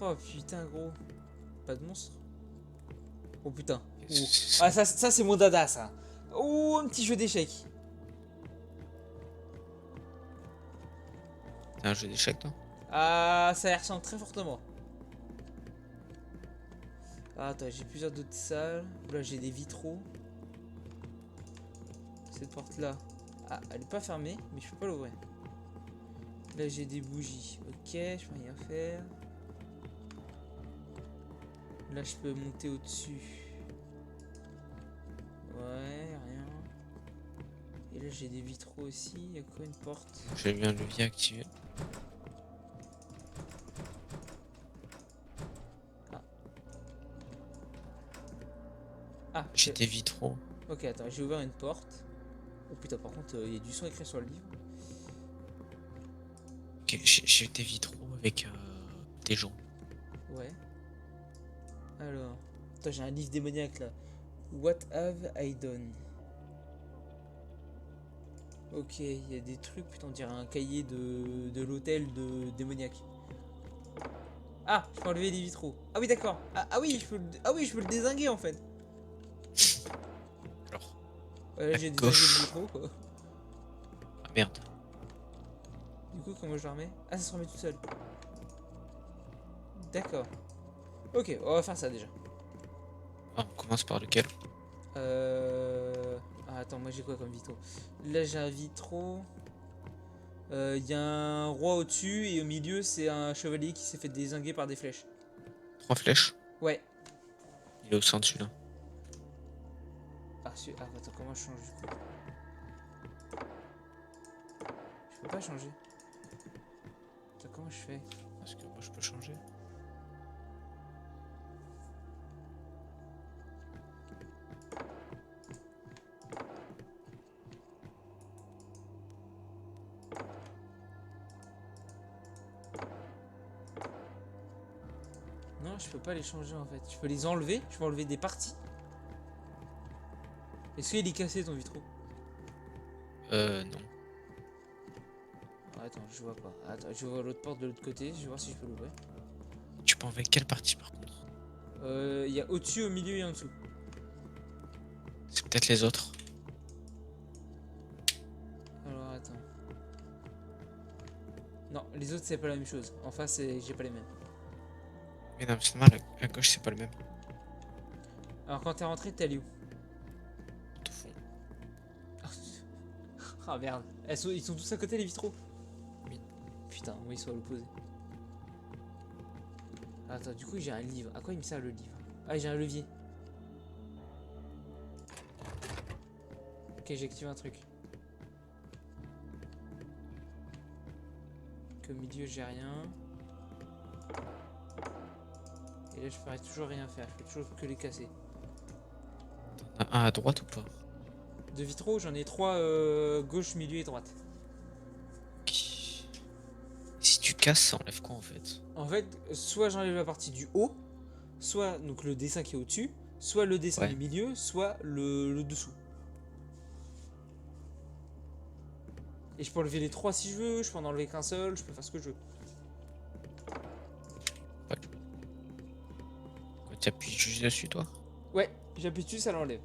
Oh putain gros. Pas de monstre. Oh putain. Oh. Ah ça c'est mon dada ça. Oh un petit jeu d'échecs. T'as un jeu d'échecs toi? Ah ça y ressemble très fortement. Ah, attends, j'ai plusieurs d'autres salles. Là j'ai des vitraux. Cette porte là. Ah elle est pas fermée mais je peux pas l'ouvrir. Là j'ai des bougies. Ok je peux rien faire. Là je peux monter au-dessus. Ouais rien. Et là j'ai des vitraux aussi. Il y a quoi une porte? J'ai mis un levier activé. Ah. Ah J'ai des vitraux. ok attends j'ai ouvert une porte. Oh putain par contre il y a du son écrit sur le livre. Ok, j'ai des vitraux avec des gens. Ouais. Alors. Attends j'ai un livre démoniaque là. What have I done? Ok, il y a des trucs, putain, on dirait un cahier de l'hôtel de démoniaque. Ah, je peux enlever les vitraux. Ah oui, d'accord. Ah oui, Ok. ah oui, je peux le dézinguer en fait. Alors, Ouais, là, à j'ai dézingué le gauche. vitraux quoi. Ah merde. Du coup, comment je le remets? Ah, ça se remet tout seul. D'accord. Ok, on va faire ça déjà. Ah, on commence par lequel? Ah, attends, moi j'ai quoi comme vitraux? Là, j'ai un vitro. Il y a un roi au-dessus et au milieu, c'est un chevalier qui s'est fait dézinguer par des flèches. 3 flèches. Ouais. Il est au centre celui-là. Ah, attends, comment je change du coup? Je peux pas changer. Attends, comment je fais? Est-ce que moi je peux changer? Non, je peux pas les changer en fait. Je peux les enlever, je peux enlever des parties. Est-ce qu'il est cassé ton vitro? Non. Ah, attends, je vois pas. Attends, je vois l'autre porte de l'autre côté, je vais voir si je peux l'ouvrir. Tu peux enlever quelle partie par contre? Il y a au-dessus, au milieu et en dessous. C'est peut-être les autres. Alors attends. Non, les autres c'est pas la même chose. En face, j'ai pas les mêmes. Mais non, c'est normal, à gauche c'est pas le même. Alors quand t'es rentré, t'es allé où? Tout fond. Ah merde. Ils sont tous à côté les vitraux? Oui. Putain, moi ils sont à l'opposé. Attends, du coup j'ai un livre. À quoi il me sert le livre? Ah, j'ai un levier. Ok, j'ai activé un truc. Au milieu, j'ai rien. Et là, je pourrais toujours rien faire. Je peux toujours que les casser. T'en as un à droite ou pas? De vitraux, j'en ai 3 gauche, milieu et droite. Ok. Si tu casses, ça enlève quoi en fait? En fait, soit j'enlève la partie du haut, soit donc le dessin qui est au-dessus, soit le dessin Ouais. du milieu, soit le dessous. Et je peux enlever les 3 si je veux, je peux en enlever qu'un seul, je peux faire ce que je veux. Ouais. Quoi, t'appuies juste dessus toi? Ouais, j'appuie dessus, ça l'enlève.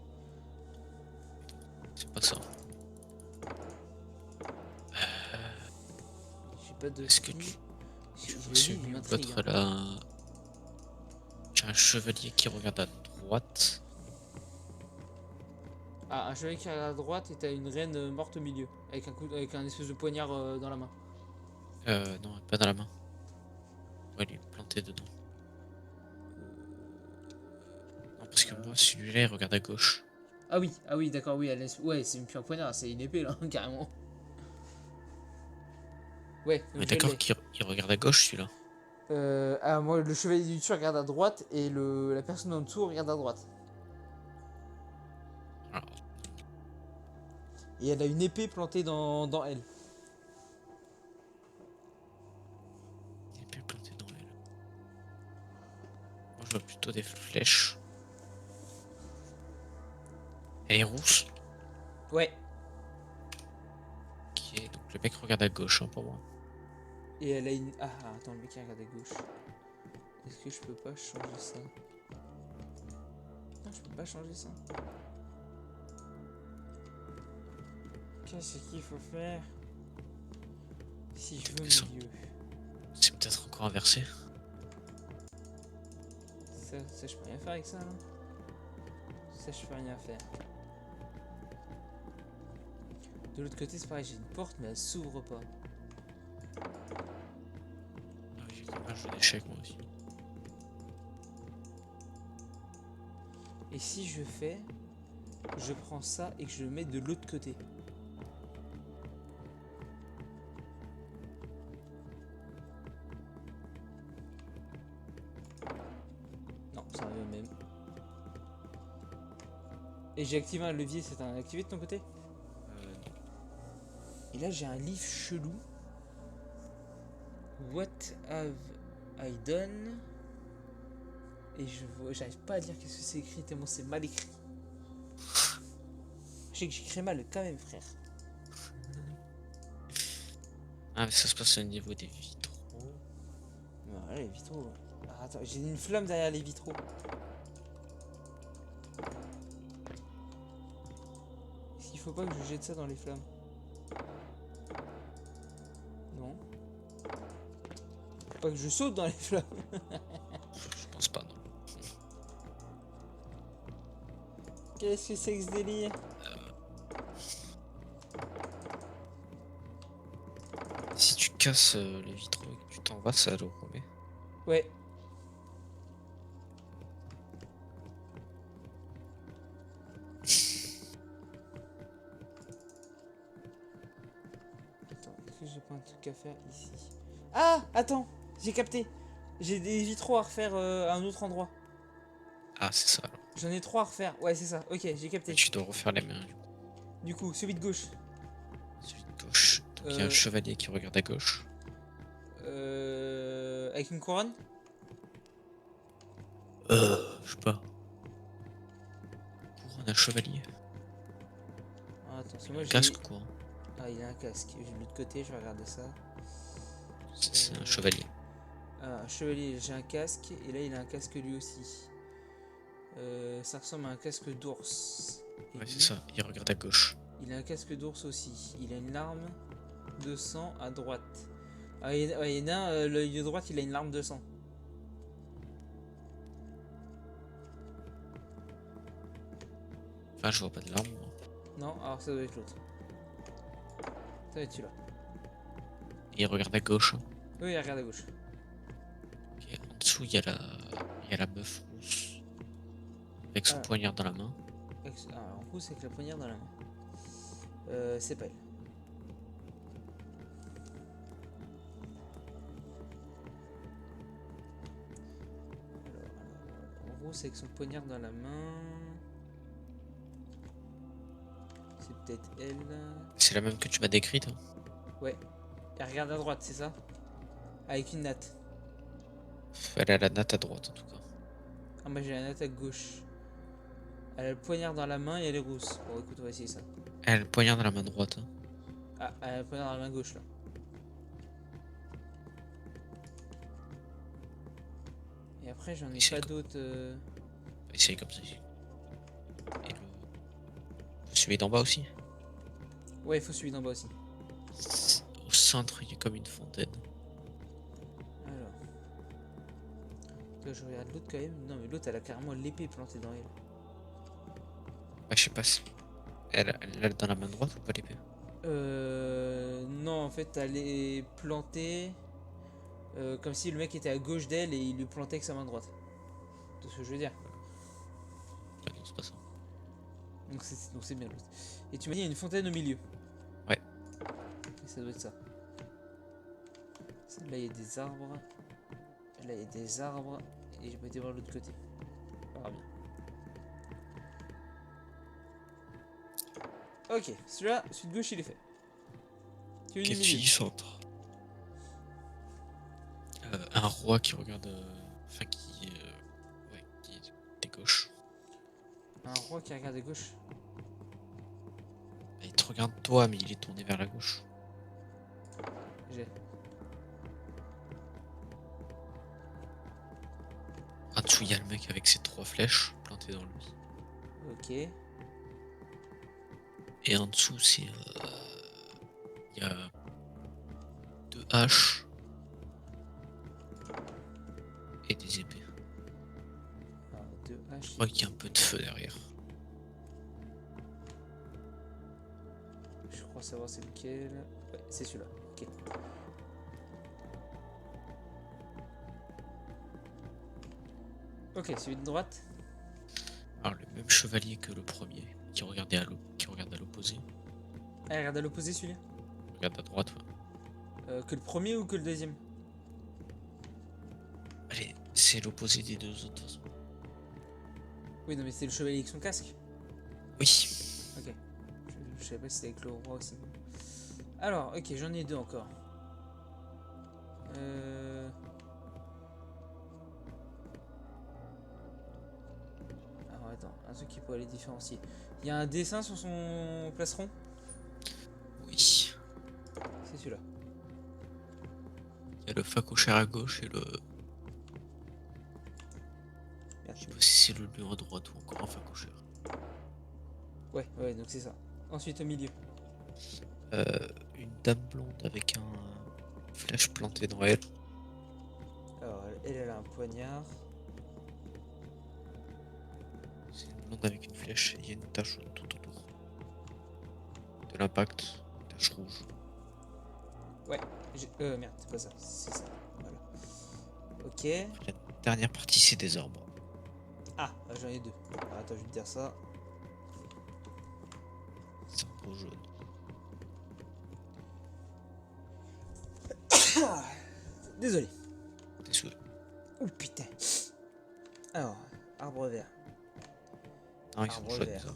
C'est pas ça. J'ai pas de Est-ce que clé. tu vois Le livre, il celui ou m'intrigue. l'autre là? J'ai un chevalier qui regarde à droite. Ah, un chevalier qui est à la droite et t'as une reine morte au milieu. Avec un espèce de poignard dans la main. Non, pas dans la main. Ouais, il est planté dedans. Non, parce que moi, celui-là, il regarde à gauche. Ah oui, d'accord, oui, ouais, c'est plus un poignard, c'est une épée là, carrément. Ouais, On est je d'accord l'ai. qu'il regarde à gauche, celui-là. Moi, le chevalier du dessus regarde à droite et la personne en dessous regarde à droite. Alors, Et elle a une épée plantée dans elle. il est plus planté dans l'aile. Moi, je vois plutôt des flèches. Elle est rousse. Ouais. Ok, donc le mec regarde à gauche, hein, pour moi. Et elle a une. Ah, attends, le mec qui regarde à gauche. Est-ce que je peux pas changer ça? Non, je peux pas changer ça. Qu'est-ce qu'il faut faire si je veux Ça. milieu? C'est peut-être encore inversé. Ça, je peux rien faire avec ça, là. Ça, je peux rien faire. De l'autre côté, c'est pareil, j'ai une porte, mais elle s'ouvre pas. Ah oui, j'ai un jeu d'échecs moi aussi. Et si je fais, je prends ça et que je le mets de l'autre côté. Non, ça revient au même. Et j'ai activé un levier, c'est un activé de ton côté? Et là, j'ai un livre chelou. What have I done? Et j'arrive pas à lire qu'est-ce que c'est écrit, tellement c'est mal écrit. Je sais que j'écris mal quand même, frère. Ah, mais ça se passe au niveau des vitraux. Voilà, les vitraux. Ah, attends, j'ai une flamme derrière les vitraux. Est-ce qu'il faut pas que je jette ça dans les flammes? Non. Faut pas que je saute dans les flammes. Je pense pas, non. Qu'est-ce que c'est que ce délire? Si tu casses les vitraux et que tu t'en vas, ça le remet. Ouais. Attends, est-ce que j'ai pas un truc à faire ici? Ah, attends, j'ai capté. J'ai des vitraux à refaire à un autre endroit. Ah, c'est ça alors. J'en ai 3 à refaire. Ouais, c'est ça. Ok, j'ai Et capté. tu dois refaire les mains. Du coup, celui de gauche. Celui de gauche. Donc il y a un chevalier qui regarde à gauche. Avec une couronne? Je sais pas. Couronne un chevalier. Ah, attends, parce que moi j'ai. Casque quoi. Ah, il a un casque. J'ai de l'autre côté, je vais regarder ça. C'est un chevalier. Ah, un chevalier, j'ai un casque. Et là, il a un casque lui aussi. Ça ressemble à un casque d'ours. Et Ouais, lui, c'est ça. Il regarde à gauche. il a un casque d'ours aussi. Il a une larme de sang à droite. Ah, il y en a un, l'œil de droite, il a une larme de sang. Enfin, je vois pas de larmes. Moi. Non, alors ça doit être l'autre. Ça doit être celui-là. Et il regarde à gauche. Oui, regarde à gauche. Et en dessous, il y a la meuf rousse. Avec son Ah. poignard dans la main. Ah, en rousse avec la poignard dans la main. C'est pas elle. Alors, en rousse avec son poignard dans la main. C'est peut-être elle. C'est la même que tu m'as décrite. Hein. Ouais. Elle regarde à droite, c'est ça? Avec une natte. Elle a la natte à droite en tout cas. Ah, moi j'ai la natte à gauche. Elle a le poignard dans la main et elle est rousse. Bon, écoute, on va essayer ça. Elle a le poignard dans la main droite. Hein. Ah, elle a le poignard dans la main gauche là. Et après, j'en ai Essaye pas d'autres. Essaye comme ça. Et celui d'en bas aussi. Ouais, il faut celui d'en bas aussi. Au centre, il y a comme une fontaine. Alors. Toi, je regarde l'autre quand même. Non, mais l'autre, elle a carrément l'épée plantée dans elle. Bah, je sais pas si. Elle a dans la main droite ou pas l'épée? Non, en fait, elle est plantée. Comme si le mec était à gauche d'elle et il lui plantait avec sa main droite. C'est ce que je veux dire. Ah non, c'est pas ça. Donc c'est bien l'autre. Et tu m'as dit il y a une fontaine au milieu. Ouais. Et ça doit être ça. Là il y a des arbres. Là il y a des arbres. Et je peux été voir l'autre côté. Ah bien. Ok, celui-là, celui de gauche il est fait. Celui du Qu'est-ce milieu. qu'il centre? Un roi qui regarde. Enfin, qui. Ouais, qui est côté gauche. Un roi qui regarde à gauche. Il te regarde toi, mais il est tourné vers la gauche. J'ai. dessous, il y a le mec avec ses 3 flèches plantées dans lui. Ok. Et en dessous, c'est il y a 2 haches et des épées. Alors, 2 Je H. crois qu'il y a un peu de feu derrière. Je crois savoir c'est lequel. Ouais, c'est celui-là. Ok. Ok, celui de droite. Alors le même chevalier que le premier, qui regardait qui regarde à l'opposé. Ah, regarde à l'opposé celui-là. Regarde à droite, ouais. Que le premier ou que le deuxième? Allez, c'est l'opposé des 2 autres. De toute façon. Oui, non, mais c'est le chevalier avec son casque. Oui. Ok. Je savais pas si c'était avec le roi aussi. Alors, ok, j'en ai 2 encore. Alors, attends, un truc qui pourrait les différencier. Il y a un dessin sur son plastron? Oui. C'est celui-là. Il y a le facochère à gauche et le... Merde. Je sais pas si c'est le lion à droite ou encore un facochère. Ouais, ouais, donc c'est ça. Ensuite, au milieu. Une dame blonde avec un flèche planté dans elle. Alors, elle a un poignard. C'est une blonde avec une flèche et il y a une tache tout autour. De l'impact, une tache rouge. Ouais, merde, c'est pas ça. C'est ça. Voilà. Ok. La dernière partie, c'est des arbres. Ah, j'en ai 2. Alors, attends, je vais te dire ça. C'est un beau jaune. Désolé. Désolé. Oh putain. Alors, arbre vert. Non, ils sont Arbre jaunes, vert. ça.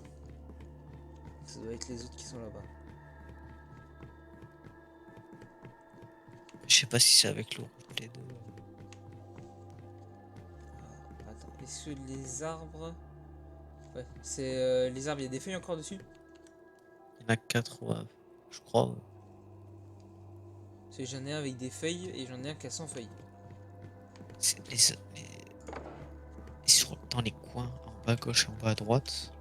Ça doit être les autres qui sont là-bas. Je sais pas si c'est avec le rouge, les deux. Attends, est-ce que les arbres... Ouais, c'est les arbres, il y a des feuilles encore dessus? Il y en a 4, ouais, je crois. Parce que j'en ai un avec des feuilles et j'en ai un qui a 100 feuilles. C'est dans les coins, en bas à gauche et en bas à droite,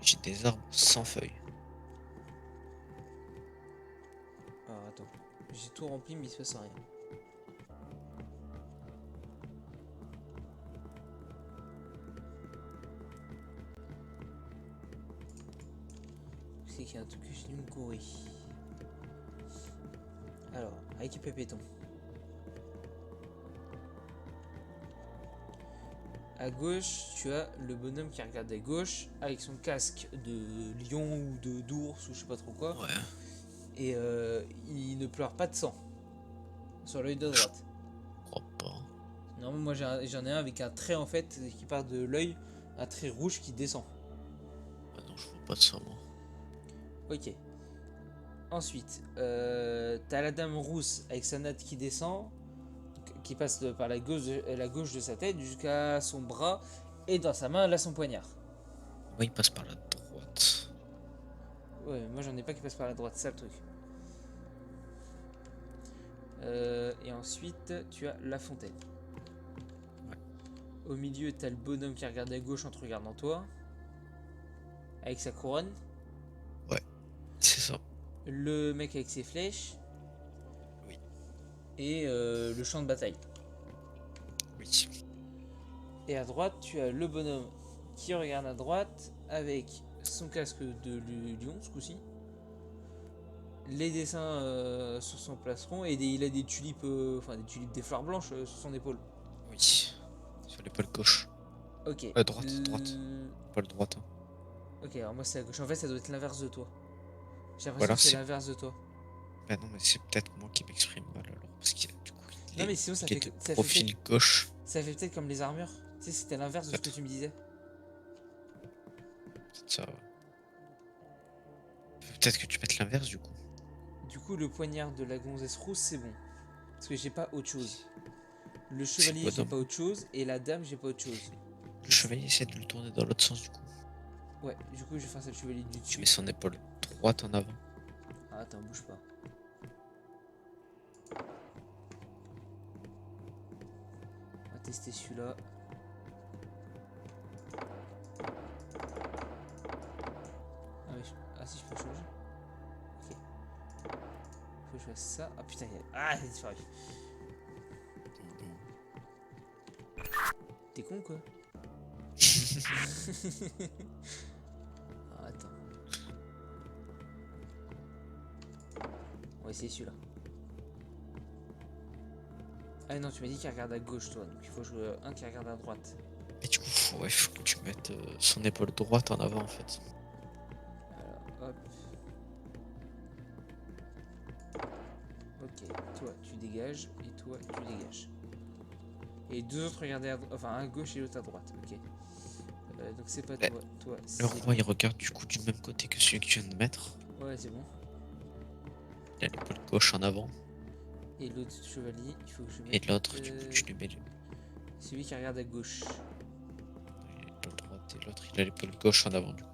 j'ai des arbres sans feuilles. Alors attends, j'ai tout rempli mais il se passe rien. C'est qu'il y a un truc que j'ai dû me courir. Alors, avec Pépéton. À gauche, tu as le bonhomme qui regarde à gauche avec son casque de lion ou d'ours ou je sais pas trop quoi. Ouais, Et il ne pleure pas de sang sur l'œil de droite. je crois pas. Non, moi j'en ai un avec un trait en fait qui part de l'œil, un trait rouge qui descend. Ah non, je vois pas de ça, moi. Ok. Ensuite, t'as la dame rousse avec sa natte qui descend, qui passe par la gauche de sa tête jusqu'à son bras, et dans sa main, elle a son poignard. Moi, il passe par la droite. Ouais, moi j'en ai pas qui passe par la droite, c'est ça le truc. Et ensuite, tu as la fontaine. Ouais. Au milieu, t'as le bonhomme qui regarde à gauche en te regardant toi, avec sa couronne. Ouais, c'est ça. Le mec avec ses flèches. Oui. Et le champ de bataille. Oui. Et à droite, tu as le bonhomme qui regarde à droite avec son casque de lion, ce coup-ci. Les dessins sur son plastron et il a des tulipes, des fleurs blanches sur son épaule. Oui. Sur l'épaule gauche. Ok. Droite. Épaule droite. Hein. Ok, alors moi c'est à gauche. En fait, ça doit être l'inverse de toi. J'ai l'impression Voilà, que c'est l'inverse de toi. Bah non, mais c'est peut-être moi qui m'exprime mal alors. Parce qu'il du coup, Non, mais sinon, ça il fait, est de ça fait profil peut-être, gauche. ça fait peut-être comme les armures. Tu sais, c'était l'inverse de ce que tu me disais. C'est ça, ouais. Peut-être que tu mettes l'inverse du coup. Du coup, le poignard de la gonzesse rousse, c'est bon. Parce que j'ai pas autre chose. Le chevalier, j'ai pas autre chose. Et la dame, j'ai pas autre chose. Le chevalier essaie de le tourner dans l'autre sens du coup. Ouais, du coup, je vais faire ça le chevalier du dessus. Tu mets son épaule droite en avant. Ah, attends, bouge pas. tester celui-là. Ah, oui, ah si, je peux changer. Ok. Faut que je fasse ça. Ah putain, ah, il a disparu. T'es con quoi? Ah, attends. On va essayer celui-là. Ah non, tu m'as dit qu'il regarde à gauche toi, donc il faut jouer un qui regarde à droite. Et du coup, faut que tu mettes son épaule droite en avant en fait. Alors, hop. Ok, toi tu dégages et toi tu dégages. Et deux autres regardaient enfin un à gauche et l'autre à droite, ok. Donc c'est pas toi, toi Le c'est... roi il regarde du coup du même côté que celui que tu viens de mettre. Ouais c'est bon. Il a l'épaule gauche en avant. Et l'autre chevalier, il faut que je Et mette... l'autre, du coup, tu lui mets celui qui regarde à gauche. l'épaule droite et l'autre il a l'épaule gauche en avant. Du coup.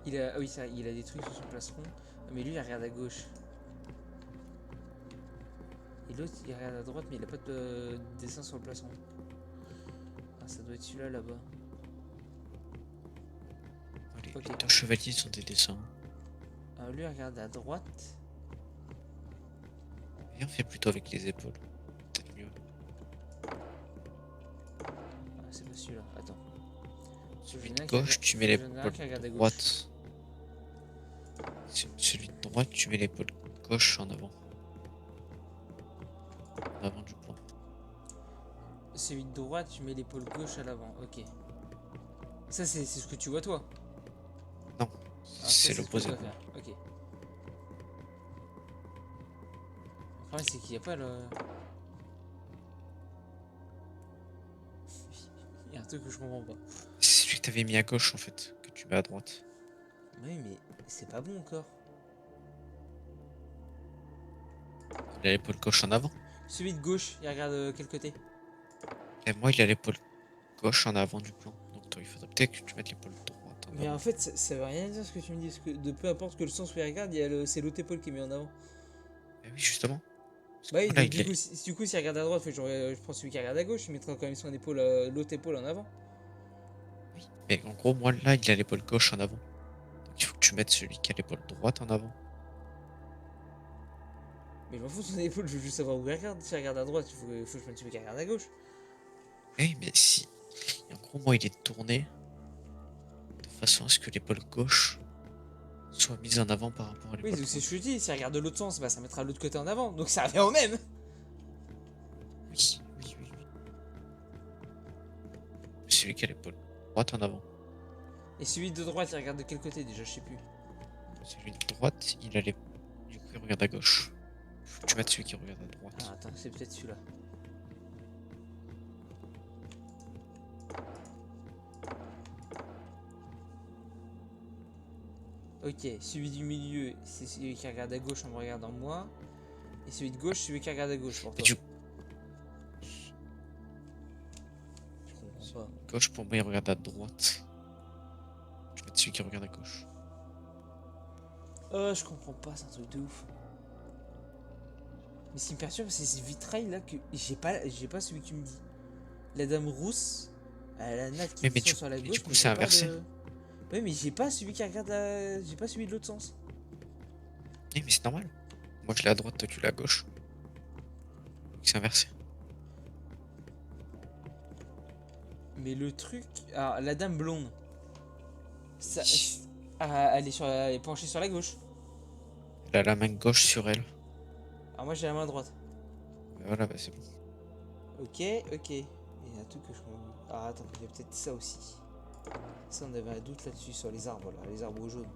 Il a... Ah oui ça, il a des trucs sur son plastron. Mais lui il regarde à gauche. Et l'autre il regarde à droite mais il a pas de dessin sur le plastron. Ah ça doit être celui-là là-bas. Les deux chevaliers sont des dessins. Alors lui il regarde à droite. Et on fait plutôt avec les épaules. Peut-être mieux. Ah c'est pas celui-là, attends. Celui de gauche, tu mets l'épaule droite. Celui de droite, tu mets l'épaule gauche en avant. En avant du plan. Celui de droite, tu mets l'épaule gauche à l'avant, ok. Ça c'est ce que tu vois toi. Non, c'est l'opposé. Ok. Le problème c'est qu'il n'y a pas le... Il y a un truc que je comprends pas. C'est celui que t'avais mis à gauche en fait, que tu mets à droite. Oui mais c'est pas bon encore. Il a l'épaule gauche en avant. Celui de gauche, il regarde quel côté? Et moi, il a l'épaule gauche en avant du plan. Donc toi, il faudrait peut-être que tu mettes l'épaule droite en Mais avant. en fait ça veut rien dire ce que tu me dis. Que de peu importe que le sens où il regarde, c'est l'autre épaule qui est mis en avant. Eh oui, justement. Bah oui, Là, donc du coup s'il regarde à droite, je prends celui qui regarde à gauche, je mettrai quand même son épaule, l'autre épaule en avant. Oui. Mais en gros, moi, là, il a l'épaule gauche en avant. Donc il faut que tu mettes celui qui a l'épaule droite en avant. Mais je m'en fous de son épaule, je veux juste savoir où il regarde. S'il regarde à droite, il faut que je mette celui qui regarde à gauche. Eh, mais si. Et en gros, moi, il est tourné de façon à ce que l'épaule gauche soit mise en avant par rapport à l'épaule Oui, donc c'est droite. ce que je dis, s'il regarde de l'autre sens, bah ça mettra l'autre côté en avant, donc ça revient au même. Oui. Celui qui a l'épaule droite en avant. Et celui de droite, il regarde de quel côté déjà, je sais plus. Celui de droite, il a les... Du coup, il regarde à gauche. Faut que tu mettes celui qui regarde à droite. Ah, attends, c'est peut-être celui-là. Ok, celui du milieu, c'est celui qui regarde à gauche en me regardant moi. Et celui de gauche, celui qui regarde à gauche pour toi. Je comprends pas. Gauche, pour moi, il regarde à droite. Je vais mettre celui qui regarde à gauche. Oh, je comprends pas, c'est un truc de ouf. Mais ce qui me perturbe, c'est ce vitrail là que j'ai pas celui que tu me dis. La dame rousse, elle a la natte qui descend sur la gauche. Du coup, c'est inversé. Oui, mais j'ai pas celui qui regarde j'ai pas celui de l'autre sens. Oui, mais c'est normal. Moi, je l'ai à droite, toi, tu l'as à gauche. C'est inversé. Mais le truc... Ah, la dame blonde. Ça... elle est penchée sur la gauche. Elle a la main gauche sur elle. Alors moi, j'ai la main droite. Voilà, bah c'est bon. Ok. Il y a un truc que je comprends. Ah, attends, il y a peut-être ça aussi. Ça, on avait un doute là-dessus, sur les arbres, là. Les arbres jaunes.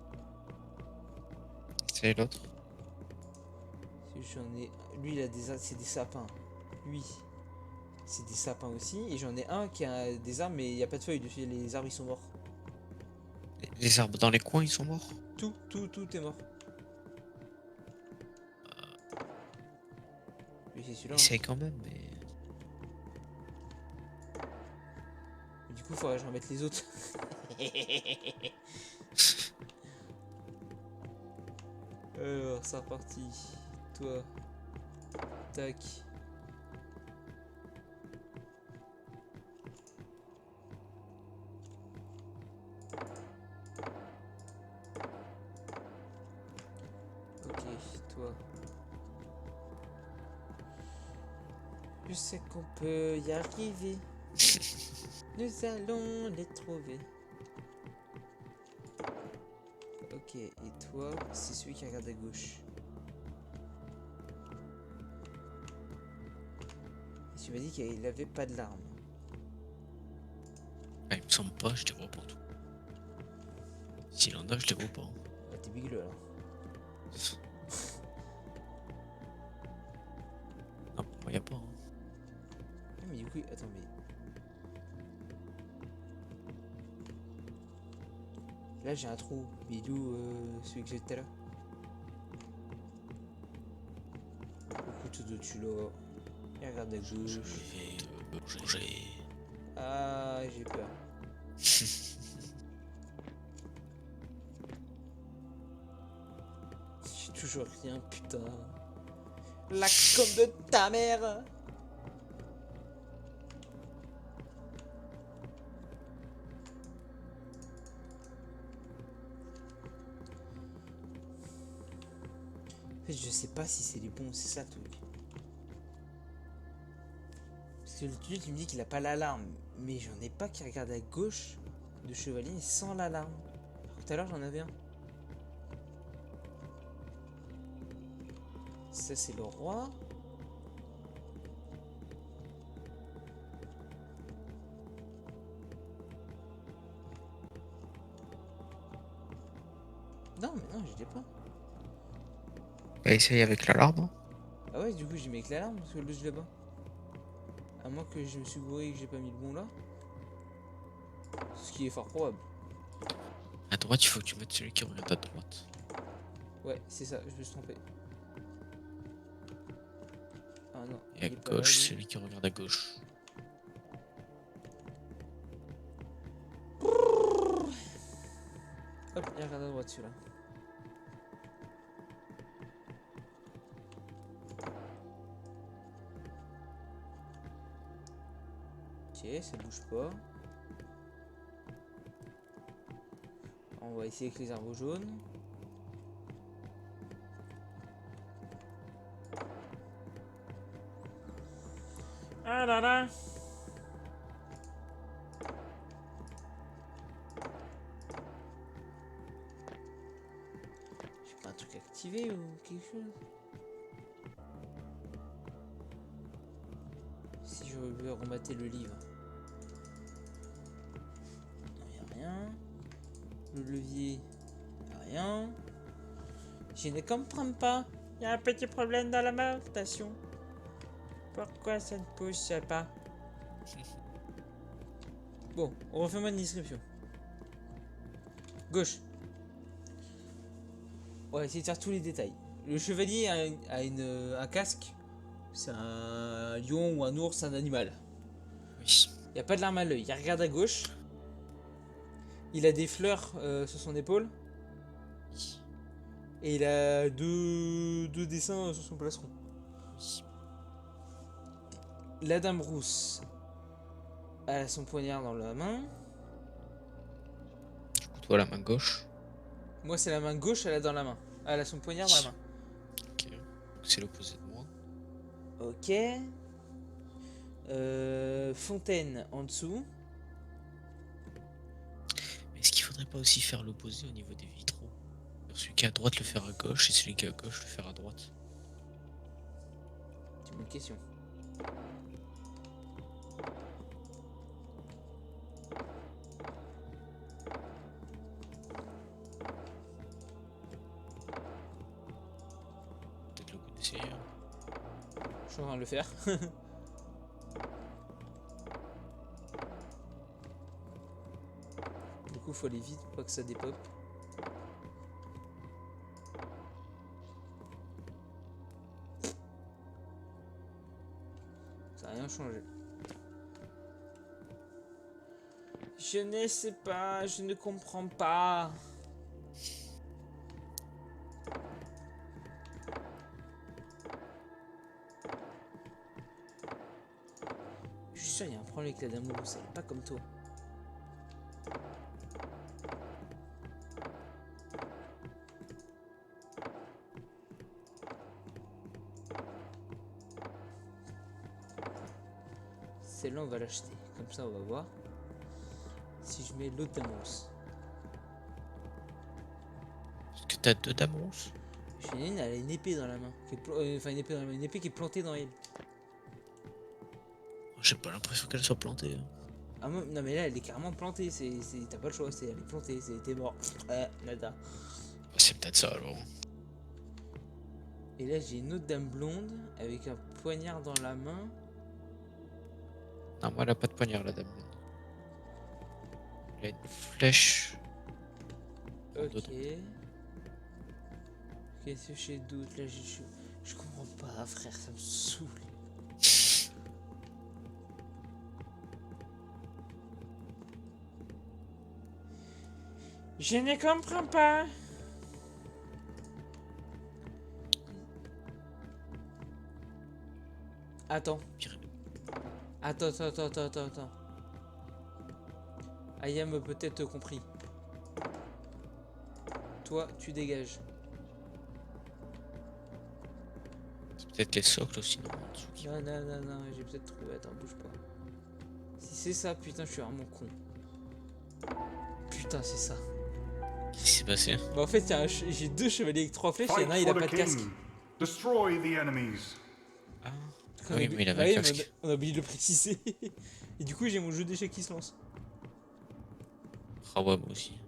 C'est l'autre. Lui, il a c'est des sapins. Lui, c'est des sapins aussi. Et j'en ai un qui a des arbres, mais il n'y a pas de feuilles dessus. Les arbres, ils sont morts. Les arbres dans les coins, ils sont morts. Tout est mort. Lui, c'est celui-là. Essaye quand même, mais... Du coup, il faudrait que je remette les autres. Alors, c'est reparti. Toi. Tac. toi. Je sais qu'on peut y arriver. Nous allons les trouver. Ok, et toi, c'est celui qui regarde à gauche. Et tu m'as dit qu'il avait pas de larmes. Ah, il me semble pas, je les vois pour tout. S'il en a, je les vois pas. Hein. Ah, t'es bigleux alors. Ah, pour moi, y a pas. Hein. Ah, mais du coup, attends, mais. Là, j'ai un trou. Mais d'où celui que j'ai tout à l'heure? Écoute, tu l'as. Il regarde à Je gauche. vais manger. Ah, j'ai peur. J'ai toujours rien, putain. La com de ta mère! En fait, je sais pas si c'est les bons, c'est ça le truc. Parce que le truc, il me dit qu'il a pas l'alarme. Mais j'en ai pas qui regarde à gauche de chevalier sans l'alarme. Tout à l'heure, j'en avais un. Ça, c'est le roi. Non, mais non, je l'ai pas. Bah, essaye avec l'alarme. Hein. Ah ouais, du coup, j'ai mis avec l'alarme parce que le je l'ai pas. À moins que je me suis gouré et que j'ai pas mis le bon là. Ce qui est fort probable. À droite, il faut que tu mettes celui qui regarde à droite. Ouais, c'est ça, je me suis trompé. Ah non, Et à il est pas là, gauche, lui. celui qui regarde à gauche. Hop, il regarde à droite celui-là. Ok, ça bouge pas. On va essayer avec les arbres jaunes. Ah là là! J'ai pas un truc activé ou quelque chose? Si je veux remater le livre. Non, y a rien. Le levier, y a rien. Je ne comprends pas. Il y a un petit problème dans la station. Pourquoi ça ne pousse pas? Bon, on refait ma description. Gauche. On va essayer de faire tous les détails. Le chevalier a un casque. C'est un lion ou un ours, un animal. Oui. Il n'y a pas de larme à l'œil. Il regarde à gauche. Il a des fleurs sur son épaule. Oui. Et il a deux dessins sur son plastron. Oui. La dame rousse a son poignard dans la main. Du coup, toi, la main gauche. Moi, c'est la main gauche, elle a dans la main. Elle a son poignard dans la main. Ok. C'est l'opposé de moi. Ok. Fontaine en dessous. Mais est-ce qu'il faudrait pas aussi faire l'opposé au niveau des vitraux? Celui qui est à droite le faire à gauche et celui qui est à gauche le faire à droite. C'est une bonne question. Peut-être le coup d'essayer. Hein. Je suis en train de le faire. Du coup, faut aller vite pour pas que ça dépop. Ça n'a rien changé. Je ne sais pas, je ne comprends pas. Je suis sûr, il y a un problème avec la dame rousse, elle est pas comme toi. celle-là, on va l'acheter. Comme ça, on va voir. Si je mets l'autre Dame Rousse. Est-ce que t'as 2 dames rousses? Chéline, elle a une épée dans la main. Enfin, une épée dans la main. Une épée qui est plantée dans elle. J'ai pas l'impression qu'elle soit plantée. Hein. Ah, non, mais là, elle est carrément plantée. T'as pas le choix. Elle est plantée. T'es mort. Nada. C'est peut-être ça alors. Et là, j'ai une autre dame blonde avec un poignard dans la main. Non, moi elle a pas de poignard la dame. Elle a une flèche. Ok. Dedans. Qu'est-ce que j'ai d'autre là? Je comprends pas, frère. Ça me saoule. Je ne comprends pas. Attends. Attends. Ayam a peut-être compris. Toi, tu dégages. C'est peut-être les socles aussi, non, en dessous qui- Non, j'ai peut-être trouvé. Attends, bouge pas. Si c'est ça, putain, je suis vraiment con. Putain, c'est ça. Qu'est-ce qui s'est passé? Bah, en fait, j'ai 2 chevaliers avec 3 flèches, il y en a un, il a pas de casque. Destroy the enemies. Ah, On a oui, oublié- mais il bah avait oui, un mais casque. on a oublié de le préciser. Et du coup, j'ai mon jeu d'échecs qui se lance. Ah ouais, moi aussi.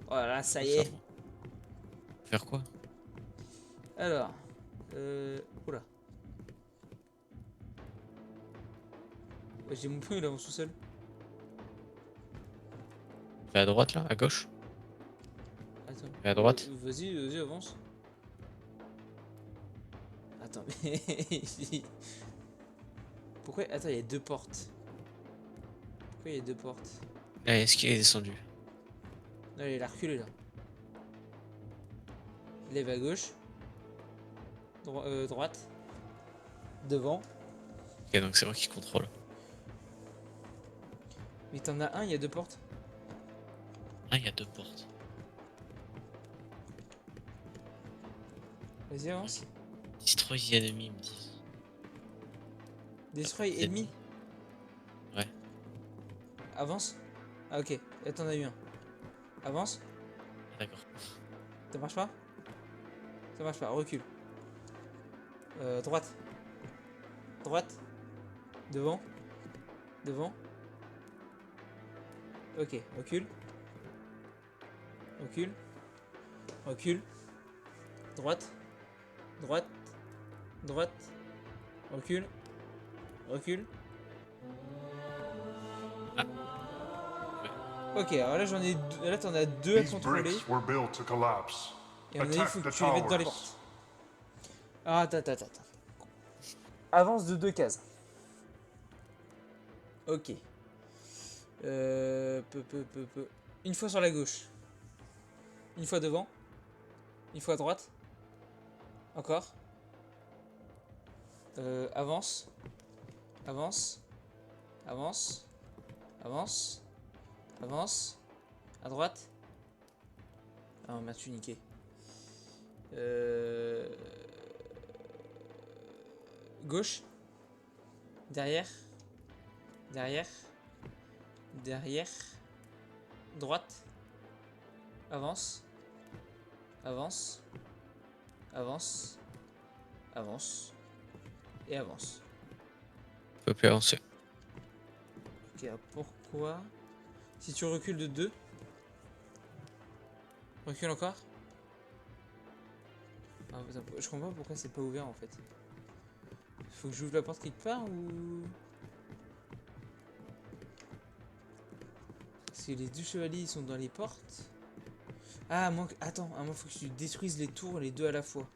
Voilà, ça y est. moi. Faire quoi? Alors, oula. Ouais, j'ai mon pion, il avance tout seul. Fais à droite là, à gauche. Attends. Et à droite. Vas-y, avance. Attends, mais. Pourquoi? Attends, il y a 2 portes. Pourquoi il y a 2 portes? Là, est-ce qu'il est descendu? Non, il a reculé là. Lève à gauche. Droite. Devant. Ok, donc c'est moi qui contrôle. Mais t'en as un, il y a 2 portes. Ah, il y a 2 portes. Vas-y, avance. Destroy the enemy, ils me disent. Destroy Les ennemi. Ouais. Avance. Ah, ok. Là, t'en as eu un. Avance. Ah, d'accord. Ça marche pas? Ça marche pas. Recule. Droite. Droite. Devant. Devant. Ok. Recule. Recule. Recule. Droite. Droite. Droite. Recule. Recule. Ok, alors là j'en ai deux, là t'en as 2 à These contrôler. bricks were built to collapse. Et à mon avis, il faut que Attack the tu les mettes dans les towers. portes. Ah, attends. Avance de 2 cases. Ok. Peu. Une fois sur la gauche. Une fois devant. Une fois à droite. Encore. Avance. Avance. Avance. Avance. Avance. À droite. Ah, on m'a tué niqué. Gauche. Derrière. Derrière. Derrière. Droite. Avance. Avance. Avance. Avance. Et avance. Je peux plus avancer. Ok, alors pourquoi? Si tu recules de 2. Recule encore. Ah, attends, je comprends pas pourquoi c'est pas ouvert en fait. Faut que j'ouvre la porte quelque part ou... Parce que les 2 chevaliers ils sont dans les portes. Ah, moi, attends, moi faut que tu détruises les tours les 2 à la fois.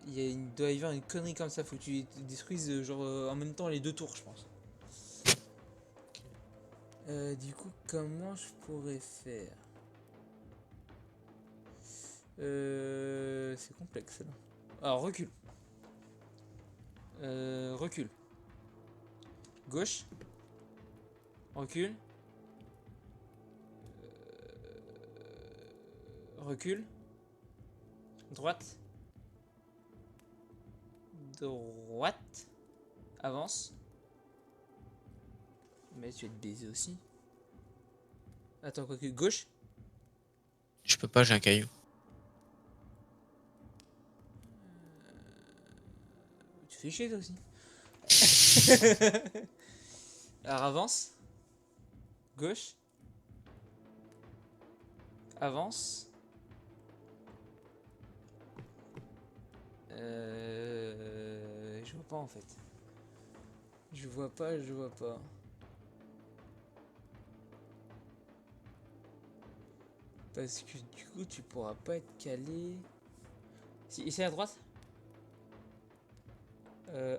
Il doit y avoir une connerie comme ça, faut que tu détruises genre en même temps les 2 tours je pense. Du coup, comment je pourrais faire? C'est complexe là. Alors recule. Recule. Gauche. Recule. Recule. Droite. droite. Avance. Mais tu vas te baiser aussi. Attends, quoi que gauche. Je peux pas, j'ai un caillou. Tu fais chier toi aussi. Alors avance. Gauche. Avance. Je vois pas en fait. Je vois pas. Parce que du coup tu pourras pas être calé. Si, ici à droite.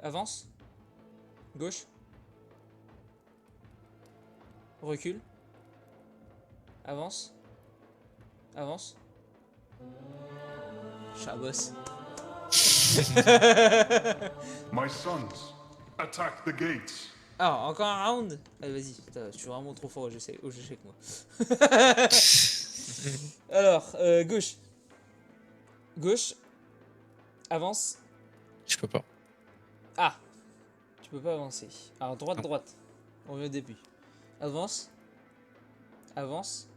Avance. Gauche. Recule. Avance. Avance. Chabos. My sons, attack the gates. Ah, encore un round. Allez, vas-y. Putain, je suis vraiment trop fort au jeu avec moi. Alors, gauche. Gauche. Avance. Je peux pas. Ah. Tu peux pas avancer. Alors, droite, Non. droite. On revient au début. Avance. Avance.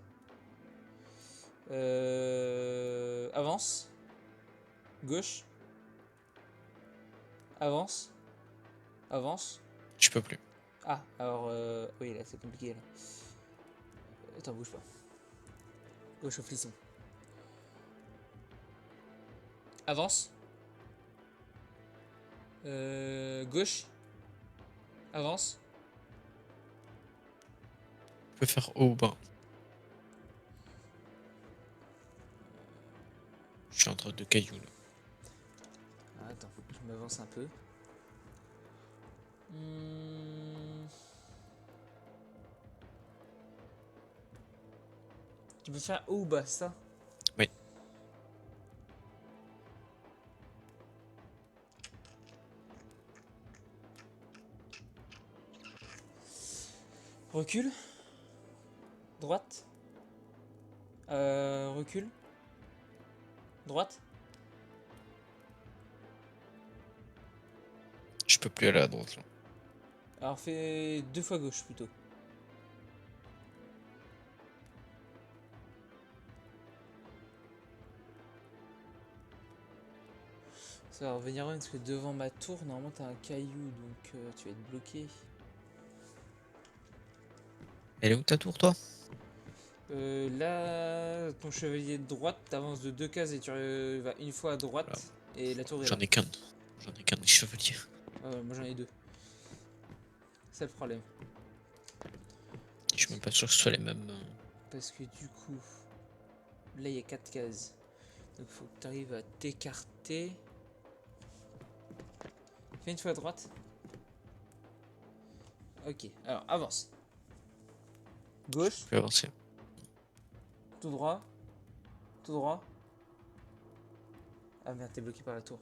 Avance. Gauche. Avance. Avance. Je peux plus. Ah, alors, oui, là, c'est compliqué, là. Attends, bouge pas. Gauche au flisson. Avance. Gauche. Avance. Je peux faire haut ou bas. Je suis entre deux cailloux là. Ah, attends, je m'avance un peu. Tu peux faire haut ou bas, c'est ça? Oui. Recule. Droite. Recule. Droite. Je peux plus aller à droite là. Alors fais 2 fois gauche plutôt. Ça va revenir même parce que devant ma tour, normalement t'as un caillou donc tu vas être bloqué. Elle est où ta tour toi? Là, ton chevalier de droite, t'avances de 2 cases et tu vas une fois à droite Voilà. et la tour est là. J'en ai qu'un. J'en ai qu'un des chevaliers. Moi j'en ai 2. C'est le problème. Je suis même pas sûr que ce soit les mêmes. Parce que du coup, là il y a 4 cases. Donc faut que tu arrives à t'écarter. Fais une fois à droite. Ok, alors avance. Gauche, Je peux avancer. tout droit. Tout droit. Ah merde, t'es bloqué par la tour.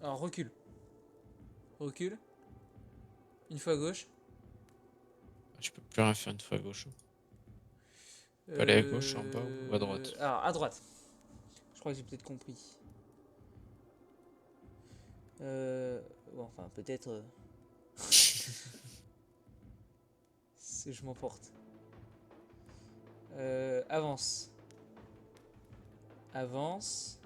Alors recule. Recule. Une fois à gauche. Je peux plus rien faire une fois à gauche. On peut aller à gauche, en bas ou à droite? Alors à droite. Je crois que j'ai peut-être compris. Bon, enfin peut-être. Je m'emporte. Avance. Avance.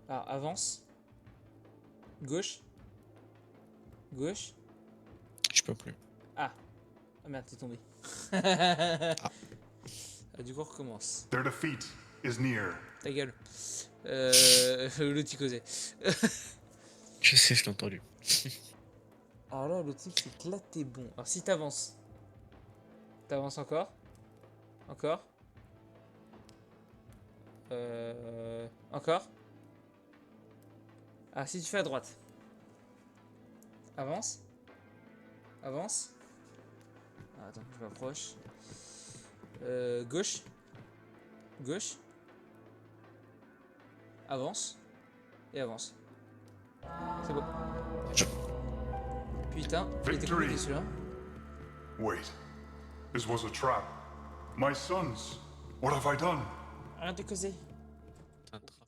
Alors avance. Gauche. Gauche. Je peux plus. Ah. Ah merde, t'es tombé. Ah, du coup, on recommence. Their defeat is near. Ta gueule. L'autre il causait. Je sais, je l'ai entendu. Alors là, le type c'est que là t'es bon. Alors si t'avances. T'avances encore. Encore. Encore. Ah, si tu fais à droite. Avance. Avance. Ah, attends, je m'approche. Gauche. Gauche. Avance. et avance. C'est bon. Putain, il était Victory. compliqué celui-là. Wait. This was a trap. My sons. What have I done? Arrête de causer. T'es en train